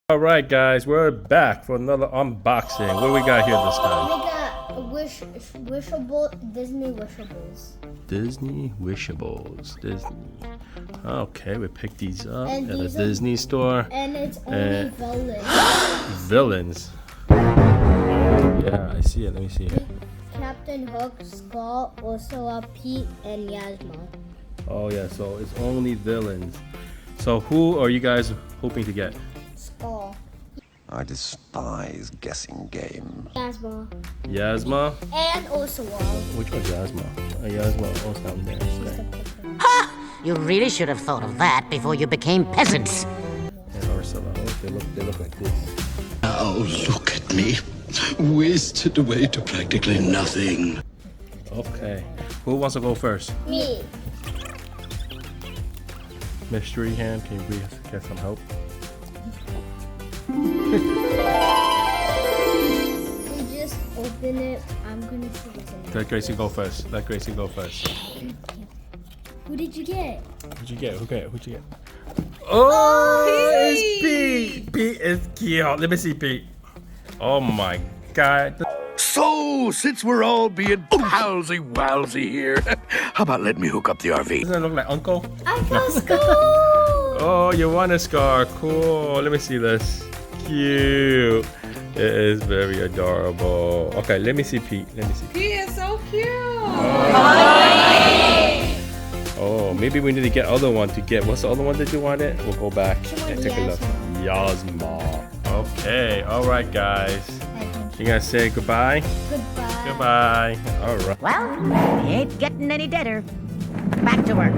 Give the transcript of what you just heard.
Alright guys, we're back for another unboxing. What do we got here this time? We got Wishable, Disney Wishables. Disney Wishables. Disney. Okay, we picked these up And at a these are- Disney store. And it's only villains. Villains. Yeah, I see it. Let me see it. Captain Hook, Skull, Ursula, Pete, and Yzma. Oh yeah, so it's only villains. So who are you guys hoping to get? Skull. I despise guessing games. Yzma. Yzma? And Ursula. Which one's Yzma? Yzma, oh, it's down there. She's Okay. the picture. You really should have thought of that before you became peasants. And Ursula. Oh, they look like this. Oh, look at me. Wasted away to practically nothing. Okay. Who wants to go first? Me. Mystery hand, can you please get some help? We just open it. I'm gonna see what's in it. Let Gracie go first. Let Gracie go first. Who did you get? What'd you get? Who'd you get? Oh, it's Pete! Pete is cute. Let me see Pete. Oh my god. So, since we're all being palsy-walsy here, how about let me hook up the RV? Doesn't it look like Uncle? Uncle Skull! Oh, you want a scar. Cool. Let me see this. Cute. It is very adorable. Okay, let me see Pete. Let me see. He is so cute. Oh, maybe we need to get other one to get. What's the other one that you wanted? We'll go back and take a look. Yzma. Okay. All right, guys. You gonna say goodbye? Goodbye. Goodbye. All right. Well, he ain't getting any deader. Back to work.